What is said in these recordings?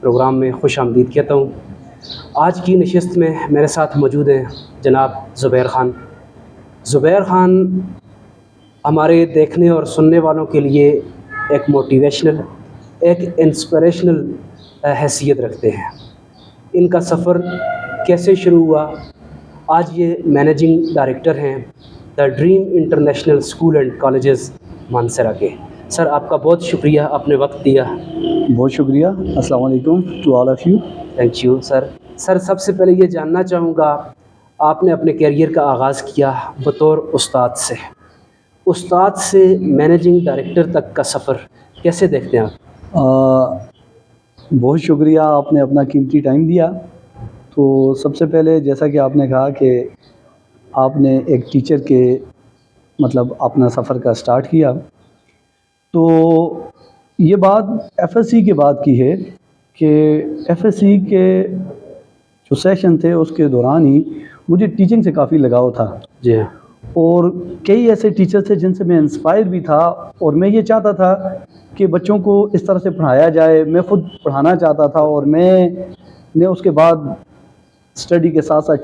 Programme में खुश आमदीद कहता हूँ। आज की नशिस्त में मेरे साथ मौजूद हैं जनाब ज़ुबैर ख़ान। ज़ुबैर ख़ान हमारे देखने और सुनने वालों के लिए एक मोटिवेशनल, एक इंस्पिरेशनल हैसियत रखते हैं। इनका सफ़र कैसे शुरू हुआ, आज ये मैनेजिंग डायरेक्टर हैं the dream international school and colleges Mansehra के। सर, आपका बहुत शुक्रिया, आपने वक्त दिया। बहुत शुक्रिया। अस्सलाम वालेकुम to all of you. Thank you sir. सबसे पहले ये जानना चाहूँगा, आपने अपने कैरियर का आगाज़ किया बतौर उस्ताद से मैनेजिंग डायरेक्टर तक का सफ़र कैसे देखते हैं आप? बहुत शुक्रिया, आपने अपना कीमती टाइम दिया। तो सबसे पहले जैसा कि आपने कहा कि आपने एक टीचर के मतलब अपना सफ़र का स्टार्ट किया, तो ये बात एफएससी के बाद की है कि एफएससी के जो सेशन थे उसके दौरान ही मुझे टीचिंग से काफ़ी लगाव था जी। और कई ऐसे टीचर थे जिनसे मैं इंस्पायर भी था और मैं ये चाहता था कि बच्चों को इस तरह से पढ़ाया जाए। मैं ख़ुद पढ़ाना चाहता था और मैंने उसके बाद स्टडी के साथ साथ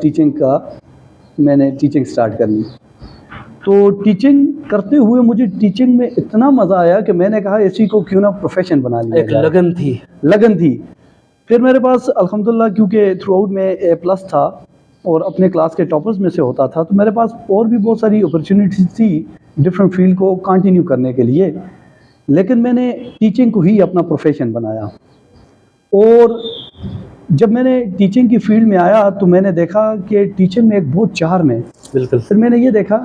मैंने टीचिंग स्टार्ट कर ली। तो टीचिंग करते हुए मुझे टीचिंग में इतना मज़ा आया कि मैंने कहा इसी को क्यों ना प्रोफेशन बना लिया। एक लगन थी। फिर मेरे पास अल्हम्दुलिल्लाह क्योंकि थ्रू आउट में A+ था और अपने क्लास के टॉपर्स में से होता था, तो मेरे पास और भी बहुत सारी अपॉर्चुनिटीज़ थी डिफरेंट फील्ड को कंटिन्यू करने के लिए, लेकिन मैंने टीचिंग को ही अपना प्रोफेशन बनाया। और जब मैंने टीचिंग की फील्ड में आया तो मैंने देखा कि टीचिंग में एक बहुत चार्म है। बिल्कुल। फिर मैंने ये देखा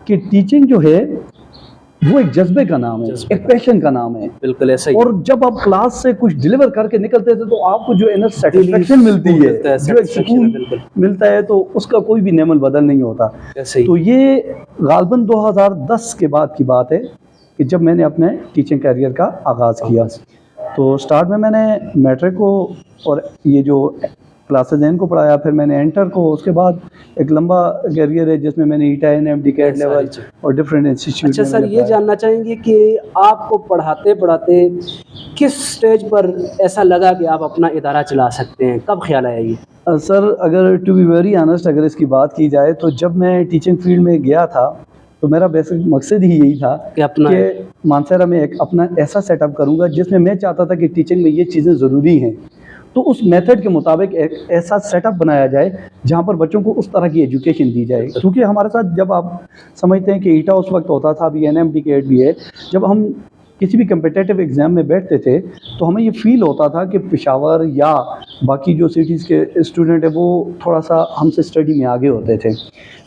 कि टीचिंग जो है वो एक जज्बे का नाम है, एक पैशन का नाम है। बिल्कुल ऐसा ही। और जब आप क्लास से कुछ डिलीवर करके निकलते थे तो आपको जो इनर सेटिस्फेक्शन मिलती है, जो एक सुकून मिलता है, तो उसका कोई भी नेमल बदल नहीं होता। तो ये गालबन 2010 के बाद की बात है कि जब मैंने अपने टीचिंग करियर का आगाज़ किया। तो स्टार्ट में मैंने मैट्रिक को और ये जो क्लासेज हैं इनको पढ़ाया, फिर मैंने इंटर को, उसके बाद एक लंबा करियर है जिसमें मैंने ETA, DCAT लेवल और डिफरेंट इंस्टीट्यूट। अच्छा सर, ये जानना चाहेंगे कि आपको पढ़ाते पढ़ाते किस स्टेज पर ऐसा लगा कि आप अपना इदारा चला सकते हैं, कब ख्याल आया ये? सर, अगर टू बी वेरी ऑनेस्ट अगर इसकी बात की जाए तो जब मैं टीचिंग फील्ड में गया था तो मेरा बेसिक मकसद ही यही था कि मानसरा में एक अपना ऐसा सेटअप करूँगा जिसमें मैं चाहता था कि टीचिंग में ये चीज़ें ज़रूरी हैं, तो उस मेथड के मुताबिक एक ऐसा सेटअप बनाया जाए जहाँ पर बच्चों को उस तरह की एजुकेशन दी जाए। क्योंकि हमारे साथ जब आप समझते हैं कि ईटा उस वक्त होता था, अभी NM DCAT भी है, जब हम किसी भी कम्पिटिटिव एग्ज़ाम में बैठते थे तो हमें ये फ़ील होता था कि पेशावर या बाकी जो सिटीज़ के स्टूडेंट है वो थोड़ा सा हमसे स्टडी में आगे होते थे।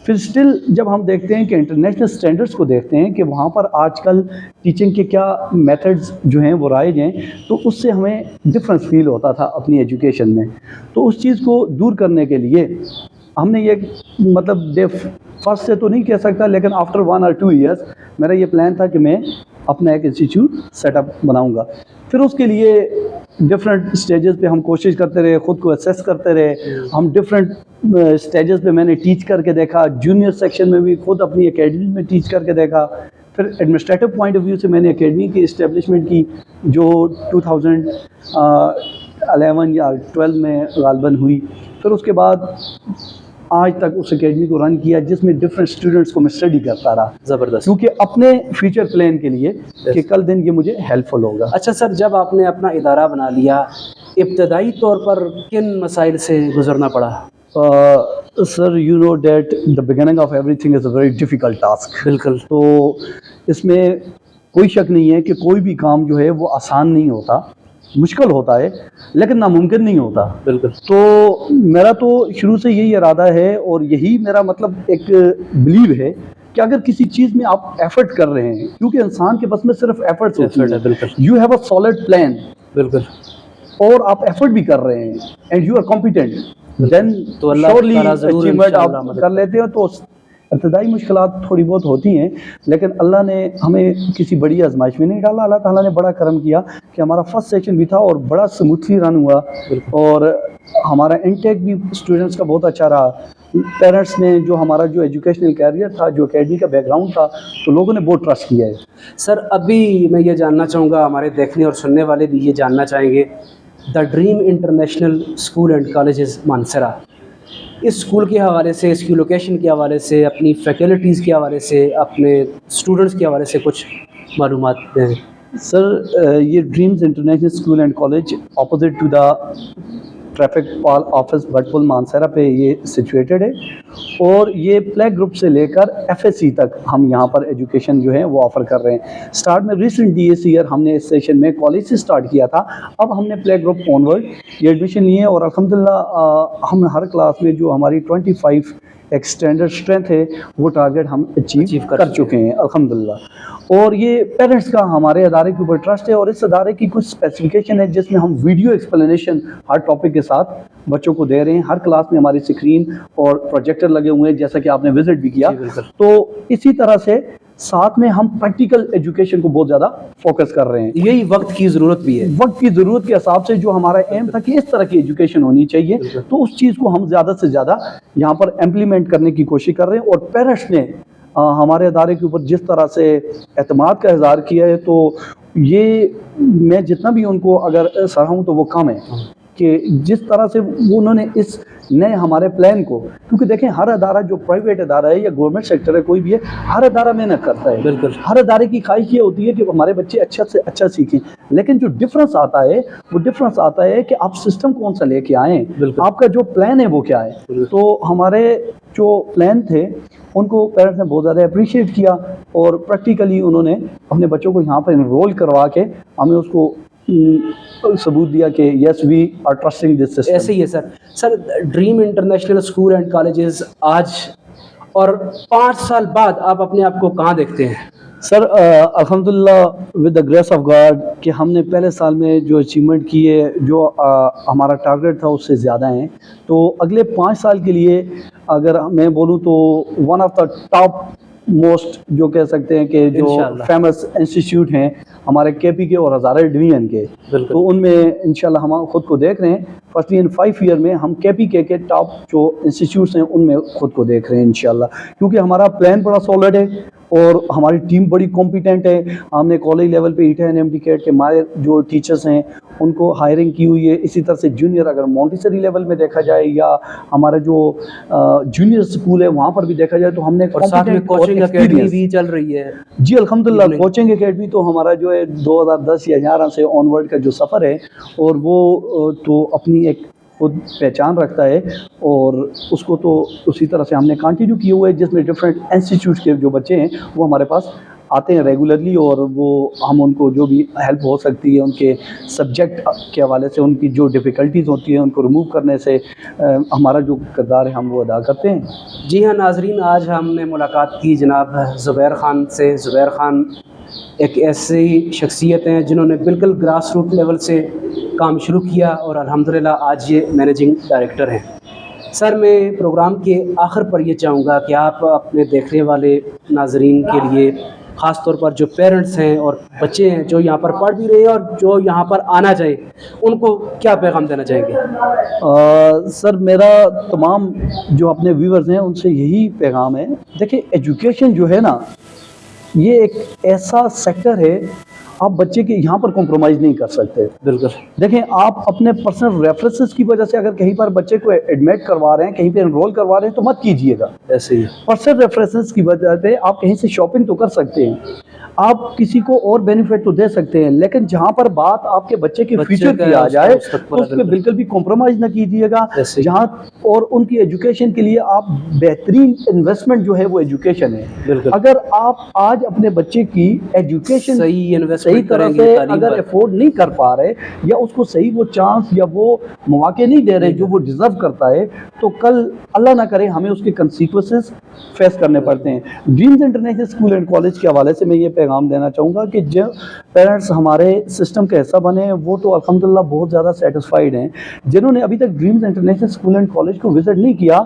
फिर स्टिल जब हम देखते हैं कि इंटरनेशनल स्टैंडर्ड्स को देखते हैं कि वहाँ पर आजकल टीचिंग के क्या मेथड्स जो हैं वो राइज हैं, तो उससे हमें डिफरेंस फ़ील होता था अपनी एजुकेशन में। तो उस चीज़ को दूर करने के लिए हमने ये मतलब फर्स्ट से तो नहीं कह सकता, लेकिन आफ्टर 1 और 2 ईयर्स मेरा ये प्लान था कि मैं अपना एक इंस्टीट्यूट सेटअप बनाऊंगा। फिर उसके लिए डिफरेंट स्टेजेस पे हम कोशिश करते रहे, ख़ुद को असेस करते रहे। हम डिफरेंट स्टेजेस पे मैंने टीच करके देखा, जूनियर सेक्शन में भी खुद अपनी एकेडमी में टीच करके देखा। फिर एडमिनिस्ट्रेटिव पॉइंट ऑफ व्यू से मैंने एकेडमी की इस्टेब्लिशमेंट की जो 2011 या 12 में गालबन हुई। फिर उसके बाद आज तक उस एकेडमी को रन किया जिसमें डिफरेंट स्टूडेंट्स को मैं स्टडी करता रहा। ज़बरदस्त। क्योंकि अपने फ्यूचर प्लान के लिए कि कल दिन ये मुझे हेल्पफुल होगा। अच्छा सर, जब आपने अपना इदारा बना लिया, इब्तदाई तौर पर किन मसाइल से गुजरना पड़ा? Sir, you know that the beginning of everything is a very difficult task. बिल्कुल। तो इसमें कोई शक नहीं है कि कोई भी काम जो है वो आसान नहीं होता, मुश्किल होता है, लेकिन नामुमकिन नहीं होता। बिल्कुल। तो मेरा तो शुरू से यही इरादा है और यही मेरा मतलब एक बिलीव है कि अगर किसी चीज़ में आप एफर्ट कर रहे हैं, क्योंकि इंसान के बस में सिर्फ एफर्ट्स होती है। बिल्कुल। You have a solid plan. बिल्कुल। और आप एफर्ट भी कर रहे हैं and you are competent, then तो श्योरली अचीवमेंट आप कर लेते हो। तो इब्तदाई मुश्किलात थोड़ी बहुत होती हैं, लेकिन अल्लाह ने हमें किसी बड़ी आजमाइश में नहीं डाला। अल्लाह ताला ने बड़ा करम किया कि हमारा फर्स्ट सेशन भी था और बड़ा स्मूथली रन हुआ और हमारा इनटेक भी स्टूडेंट्स का बहुत अच्छा रहा। पेरेंट्स ने जो हमारा जो एजुकेशनल कैरियर था, जो एकेडमी का बैकग्राउंड था, तो लोगों ने बहुत ट्रस्ट किया है। सर, अभी मैं ये जानना चाहूँगा, हमारे देखने और सुनने वाले भी ये जानना चाहेंगे the dream international school and colleges Mansehra, इस स्कूल के हवाले से, इसकी लोकेशन के हवाले से, अपनी फैकल्टीज़ के हवाले से, अपने स्टूडेंट्स के हवाले से कुछ मालूमात दें। सर ये dreams international school and college opposite to the traffic पाल ऑफिस भटपुल मानसरा पे ये सिचुएटेड है, और ये प्ले ग्रुप से लेकर एफएससी तक हम यहाँ पर एजुकेशन जो है वो ऑफ़र कर रहे हैं। स्टार्ट में रिसेंटली इस ईयर हमने इस सेशन में कॉलेज से स्टार्ट किया था, अब हमने प्ले ग्रुप ऑनवर्ड ये एडमिशन लिए, और अल्हम्दुलिल्लाह हम हर क्लास में जो हमारी 25 एक स्टैंडर्ड स्ट्रेंथ है वो टारगेट हम अचीव कर चुके हैं अल्हम्दुलिल्लाह। और ये पेरेंट्स का हमारे अदारे के ऊपर ट्रस्ट है, और इस अदारे की कुछ स्पेसिफिकेशन है जिसमें हम वीडियो एक्सप्लेनेशन हर टॉपिक के साथ बच्चों को दे रहे हैं। हर क्लास में हमारी स्क्रीन और प्रोजेक्टर लगे हुए हैं, जैसा कि आपने विजिट भी किया। तो इसी तरह से साथ में हम प्रैक्टिकल एजुकेशन को बहुत ज़्यादा फोकस कर रहे हैं। यही वक्त की ज़रूरत भी है, वक्त की ज़रूरत के हिसाब से जो हमारा एम था कि इस तरह की एजुकेशन होनी चाहिए, तो उस चीज़ को हम ज़्यादा से ज़्यादा यहाँ पर इम्प्लीमेंट करने की कोशिश कर रहे हैं। और पेरेंट्स ने हमारे अदारे के ऊपर जिस तरह से एतमाद का इज़हार किया है, तो ये मैं जितना भी उनको अगर सराहूँ तो वो कम है कि जिस तरह से वो उन्होंने इस नए हमारे प्लान को, क्योंकि देखें हर अदारा जो प्राइवेट अदारा है या गवर्नमेंट सेक्टर है कोई भी है, हर अदारा मेहनत करता है। बिल्कुल, हर अदारे की ख्वाहिश ये होती है कि हमारे बच्चे अच्छा से अच्छा सीखें, लेकिन जो डिफरेंस आता है वो डिफरेंस आता है कि आप सिस्टम कौन सा लेके आए, आपका जो प्लान है वो क्या है। तो हमारे जो प्लान थे उनको पेरेंट्स ने बहुत ज़्यादा अप्रिशिएट किया, और प्रैक्टिकली उन्होंने अपने बच्चों को यहाँ पर इनरोल करवा के हमें उसको सबूत दिया कि yes we are trusting this system. ऐसे ही है sir dream international school and colleges आज और 5 साल बाद आप अपने आप को कहाँ देखते हैं? सर अल्हम्दुलिल्लाह with the grace of God कि हमने पहले साल में जो अचीवमेंट किए, जो हमारा टारगेट था उससे ज़्यादा हैं। तो अगले 5 साल के लिए अगर मैं बोलूँ तो one of the top most जो कह सकते हैं कि जो फेमस इंस्टीट्यूट हैं हमारे केपी के और हज़ारा डिवीज़न के, तो उनमें इंशाल्लाह हम खुद को देख रहे हैं। फर्स्टली इन 5 ईयर में हम केपी के टॉप जो इंस्टीट्यूट्स हैं उनमें खुद को देख रहे हैं इंशाल्लाह, क्योंकि हमारा प्लान बड़ा सॉलिड है और हमारी टीम बड़ी कॉम्पिटेंट है। हमने कॉलेज लेवल पे ईटा एंड एमडीकेट के हमारे जो टीचर्स हैं उनको हायरिंग की हुई है। इसी तरह से जूनियर अगर मॉन्टेसरी लेवल में देखा जाए या हमारा जो जूनियर स्कूल है वहाँ पर भी देखा जाए तो हमने कोचिंग एकेडमी भी चल रही है। जी अल्हम्दुलिल्लाह, कोचिंग एकेडमी तो हमारा जो है 2010 या 11 से ऑनवर्ड का जो सफ़र है, और वो तो अपनी एक खुद पहचान रखता है, और उसको तो उसी तरह से हमने कंटिन्यू किए हुए, जिसमें डिफरेंट इंस्टीट्यूट के जो बच्चे हैं वो हमारे पास आते हैं रेगुलरली, और वो हम उनको जो भी हेल्प हो सकती है उनके सब्जेक्ट के हवाले से, उनकी जो डिफ़िकल्टीज़ होती हैं उनको रिमूव करने से हमारा जो किरदार है हम वो अदा करते हैं। जी हाँ नाजरीन, आज हमने मुलाकात की जनाब ज़ुबैर ख़ान से। ज़ुबैर ख़ान एक ऐसी शख्सियत हैं जिन्होंने बिल्कुल ग्रास रूट लेवल से काम शुरू किया और अल्हम्दुलिल्लाह आज ये मैनेजिंग डायरेक्टर हैं। सर मैं प्रोग्राम के आखिर पर ये चाहूँगा कि आप अपने देखने वाले नाजरीन के लिए, ख़ास तौर पर जो पेरेंट्स हैं और बच्चे हैं जो यहाँ पर पढ़ भी रहे हैं और जो यहाँ पर आना चाहे, उनको क्या पैगाम देना चाहेंगे? सर मेरा तमाम जो अपने व्यूअर्स हैं उनसे यही पैगाम है, देखिए एजुकेशन जो है ना ये एक ऐसा सेक्टर है, आप बच्चे के यहाँ पर कॉम्प्रोमाइज़ नहीं कर सकते। बिल्कुल, देखें आप अपने पर्सनल रेफरेंसेस की वजह से अगर कहीं पर बच्चे को एडमिट करवा रहे हैं, कहीं पे एनरोल करवा रहे हैं तो मत कीजिएगा। ऐसे ही पर्सनल रेफरेंसेस की वजह से आप कहीं से शॉपिंग तो कर सकते हैं, आप किसी को और बेनिफिट तो दे सकते हैं, लेकिन जहाँ पर बात आपके बच्चे के फ्यूचर की आ जाए तो उस पर बिल्कुल भी कॉम्प्रोमाइज़ ना कीजिएगा। जहाँ और उनकी एजुकेशन के लिए आप बेहतरीन इन्वेस्टमेंट जो है वो एजुकेशन है। अगर आप आज अपने बच्चे की एजुकेशन सही तरह से अगर अफोर्ड नहीं कर पा रहे या उसको सही वो चांस या वो मौके नहीं दे रहे जो वो डिज़र्व करता है, तो कल अल्लाह ना करे हमें उसके कंसीक्वेंसेस फेस करने पड़ते हैं। Dreams international school and college के हवाले से मैं ये पैगाम देना चाहूँगा कि जो पेरेंट्स हमारे सिस्टम का हिस्सा बने हैं वो तो अल्हम्दुलिल्लाह बहुत ज़्यादा सेटिस्फाइड हैं। जिन्होंने अभी तक dreams international school and college को विज़िट नहीं किया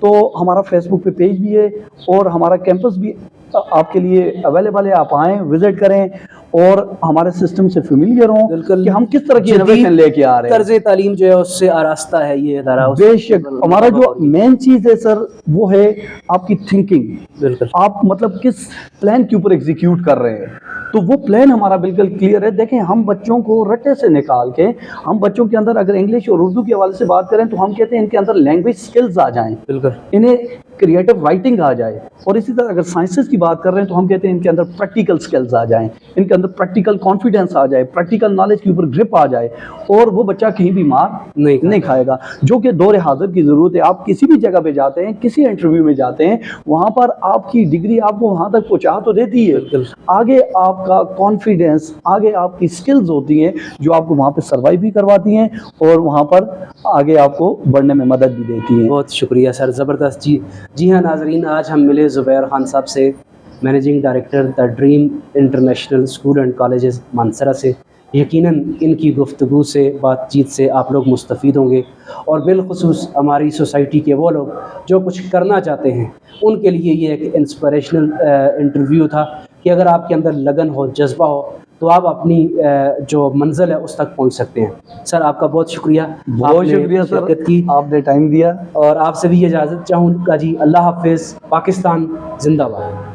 तो हमारा फेसबुक पे पेज भी है और हमारा कैंपस भी आपके लिए अवेलेबल है, आप आएँ, विज़िट करें और हमारे सिस्टम से फेमिलियर हों बिल्कुल कि हम किस तरह की इनोवेशन लेके आ रहे हैं। तर्ज तालीम जो है उससे आरास्ता है ये इदारा। बेशक हमारा जो मेन चीज़ है सर वो है आपकी थिंकिंग। बिल्कुल, आप मतलब किस प्लान के ऊपर एग्जीक्यूट कर रहे हैं, तो वो प्लान हमारा बिल्कुल क्लियर है। देखें, हम बच्चों को रट्टे से निकाल के, हम बच्चों के अंदर अगर इंग्लिश और उर्दू के हवाले से बात करें तो हम कहते हैं इनके अंदर लैंग्वेज स्किल्स आ जाएं, बिल्कुल, इन्हें क्रिएटिव राइटिंग आ जाए। और इसी तरह अगर साइंसेस की बात कर रहे हैं तो हम कहते हैं इनके अंदर प्रैक्टिकल स्किल्स आ जाएं, इनके अंदर प्रैक्टिकल कॉन्फिडेंस आ जाए, प्रैक्टिकल नॉलेज के ऊपर ग्रिप आ जाए, और वो बच्चा कहीं भी मार नहीं खाएगा, जो कि दौर हाजिर की ज़रूरत है। आप किसी भी जगह पे जाते हैं, किसी इंटरव्यू में जाते हैं, वहाँ पर आपकी डिग्री आपको वहाँ तक पहुँचा तो देती है, आगे आपका कॉन्फिडेंस, आगे आपकी स्किल्स होती हैं जो आपको वहाँ पे सर्वाइव भी करवाती हैं और वहाँ पर आगे आपको बढ़ने में मदद भी देती हैं। बहुत शुक्रिया सर, ज़बरदस्त। जी हाँ नाज़रीन, आज हम मिले ज़ुबैर खान साहब से, managing director the dream international school and colleges Mansehra से। यकीनन इनकी गुफ्तगू से, बातचीत से आप लोग मुस्तफ़ीद होंगे, और बिलख़ुसूस हमारी सोसाइटी के वो लोग जो कुछ करना चाहते हैं उनके लिए ये एक इंस्पिरेशनल इंटरव्यू था कि अगर आपके अंदर लगन हो, जज्बा हो, तो आप अपनी जो मंजिल है उस तक पहुंच सकते हैं। सर आपका बहुत शुक्रिया। बहुत शुक्रिया सर की, आपने टाइम दिया, और आपसे भी इजाज़त चाहूँगा जी। अल्लाह हाफ़िज़। पाकिस्तान जिंदाबाद।